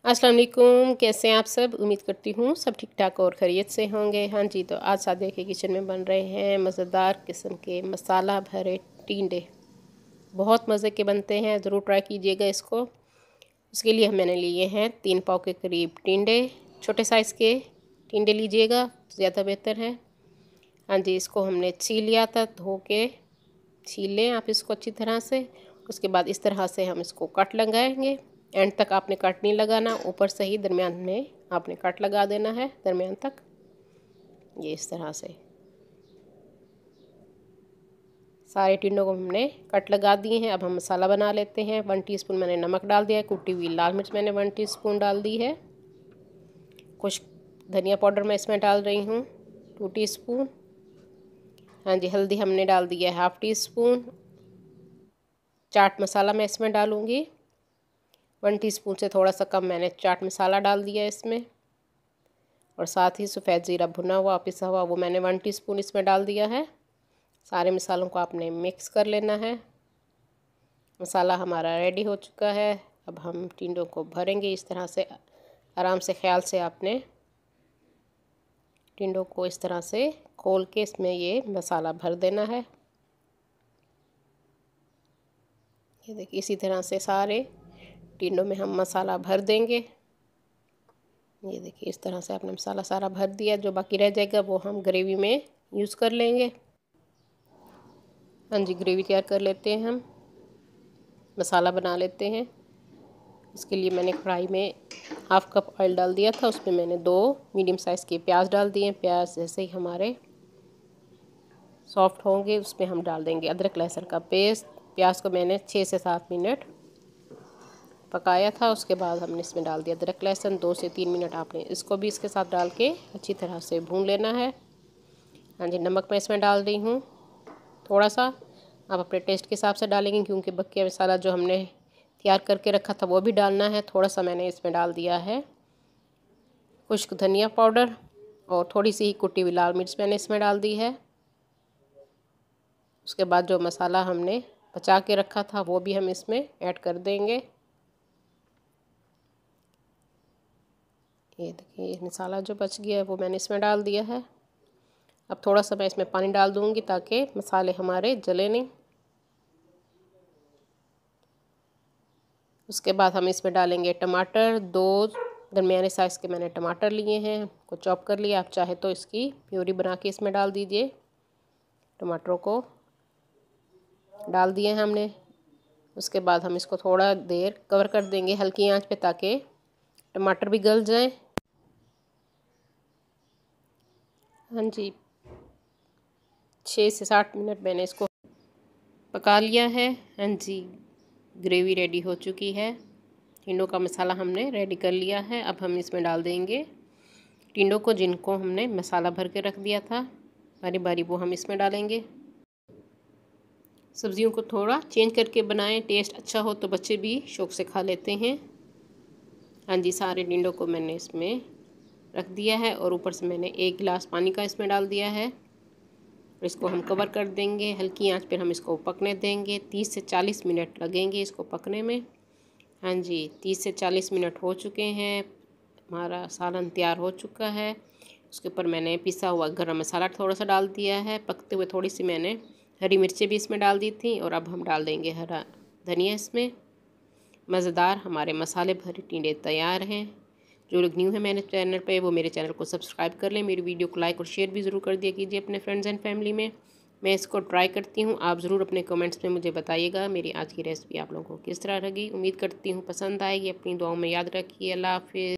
अस्सलाम वालेकुम, कैसे हैं आप सब। उम्मीद करती हूँ सब ठीक ठाक और खैरियत से होंगे। हाँ जी, तो आज सादिया के किचन में बन रहे हैं मज़ेदार किस्म के मसाला भरे टिंडे। बहुत मज़े के बनते हैं, ज़रूर ट्राई कीजिएगा इसको। उसके लिए मैंने लिए हैं 3 पाव के करीब टिंडे। छोटे साइज़ के टिंडे लीजिएगा, ज़्यादा बेहतर है। हाँ जी, इसको हमने छील लिया था, धो के छील लें आप इसको अच्छी तरह से। उसके बाद इस तरह से हम इसको कट लगाएंगे। एंड तक आपने कट नहीं लगाना, ऊपर से ही दरमियान में आपने कट लगा देना है दरमियान तक, ये इस तरह से। सारे टिंडों को हमने कट लगा दिए हैं। अब हम मसाला बना लेते हैं। 1 टीस्पून मैंने नमक डाल दिया है। कुटी हुई लाल मिर्च मैंने 1 टीस्पून डाल दी है। कुछ धनिया पाउडर मैं इसमें डाल रही हूँ 2 टीस्पून। हाँ जी, हल्दी हमने डाल दिया है 1/2 टीस्पून। चाट मसाला मैं इसमें डालूँगी 1 टीस्पून से थोड़ा सा कम मैंने चाट मसाला डाल दिया है इसमें। और साथ ही सफ़ेद ज़ीरा भुना हुआ पिसा हुआ वो मैंने 1 टीस्पून इसमें डाल दिया है। सारे मसालों को आपने मिक्स कर लेना है। मसाला हमारा रेडी हो चुका है। अब हम टिंडों को भरेंगे इस तरह से, आराम से ख्याल से आपने टिंडों को इस तरह से खोल के इसमें ये मसाला भर देना है। ये देखिए, इसी तरह से सारे टिंडों में हम मसाला भर देंगे। ये देखिए, इस तरह से आपने मसाला सारा भर दिया। जो बाकी रह जाएगा वो हम ग्रेवी में यूज़ कर लेंगे। हाँ जी, ग्रेवी तैयार कर लेते हैं हम, मसाला बना लेते हैं। इसके लिए मैंने कढ़ाई में 1/2 कप ऑयल डाल दिया था। उसमें मैंने 2 मीडियम साइज़ के प्याज डाल दिए। प्याज जैसे ही हमारे सॉफ्ट होंगे उसमें हम डाल देंगे अदरक लहसुन का पेस्ट। प्याज को मैंने 6 से 7 मिनट पकाया था। उसके बाद हमने इसमें डाल दिया अदरक लहसुन। 2 से 3 मिनट आपने इसको भी इसके साथ डाल के अच्छी तरह से भून लेना है। हाँ जी, नमक मैं इसमें डाल रही हूँ थोड़ा सा, आप अपने टेस्ट के हिसाब से डालेंगे क्योंकि बकिया मसाला जो हमने तैयार करके रखा था वो भी डालना है। थोड़ा सा मैंने इसमें डाल दिया है खुश्क धनिया पाउडर और थोड़ी सी ही कुटी हुई लाल मिर्च मैंने इसमें डाल दी है। उसके बाद जो मसाला हमने बचा के रखा था वो भी हम इसमें ऐड कर देंगे। ये देखिए, मसाला जो बच गया है वो मैंने इसमें डाल दिया है। अब थोड़ा सा मैं इसमें पानी डाल दूँगी ताकि मसाले हमारे जले नहीं। उसके बाद हम इसमें डालेंगे टमाटर। 2 दरमियाने साइज़ के मैंने टमाटर लिए हैं, को चॉप कर लिया। आप चाहे तो इसकी प्यूरी बना के इसमें डाल दीजिए। टमाटरों को डाल दिए हैं हमने। उसके बाद हम इसको थोड़ा देर कवर कर देंगे हल्की आंच पे ताकि टमाटर भी गल जाएं। हाँ जी, 6 से 7 मिनट मैंने इसको पका लिया है। हाँ जी, ग्रेवी रेडी हो चुकी है। टिंडों का मसाला हमने रेडी कर लिया है। अब हम इसमें डाल देंगे टिंडों को जिनको हमने मसाला भर के रख दिया था, बारी बारी वो हम इसमें डालेंगे। सब्जियों को थोड़ा चेंज करके बनाएं, टेस्ट अच्छा हो तो बच्चे भी शौक़ से खा लेते हैं। हाँ जी, सारे टिंडों को मैंने इसमें रख दिया है और ऊपर से मैंने 1 गिलास पानी का इसमें डाल दिया है। और इसको हम कवर कर देंगे, हल्की आंच पर हम इसको पकने देंगे। 30 से 40 मिनट लगेंगे इसको पकने में। हाँ जी, 30 से 40 मिनट हो चुके हैं। हमारा सालन तैयार हो चुका है। उसके ऊपर मैंने पिसा हुआ गरम मसाला थोड़ा सा डाल दिया है। पकते हुए थोड़ी सी मैंने हरी मिर्चें भी इसमें डाल दी थी। और अब हम डाल देंगे हरा धनिया इसमें। मज़ेदार हमारे मसाले भरे टिंडे तैयार हैं। जो लोग न्यू है मेरे चैनल पे वो मेरे चैनल को सब्सक्राइब कर लें। मेरी वीडियो को लाइक और शेयर भी ज़रूर कर दिया कीजिए अपने फ्रेंड्स एंड फैमिली में। मैं इसको ट्राई करती हूँ, आप ज़रूर अपने कमेंट्स में मुझे बताइएगा मेरी आज की रेसिपी आप लोगों को किस तरह लगी। उम्मीद करती हूँ पसंद आएगी। अपनी दुआओं में याद रखिए। अल्लाह हाफ़िज़।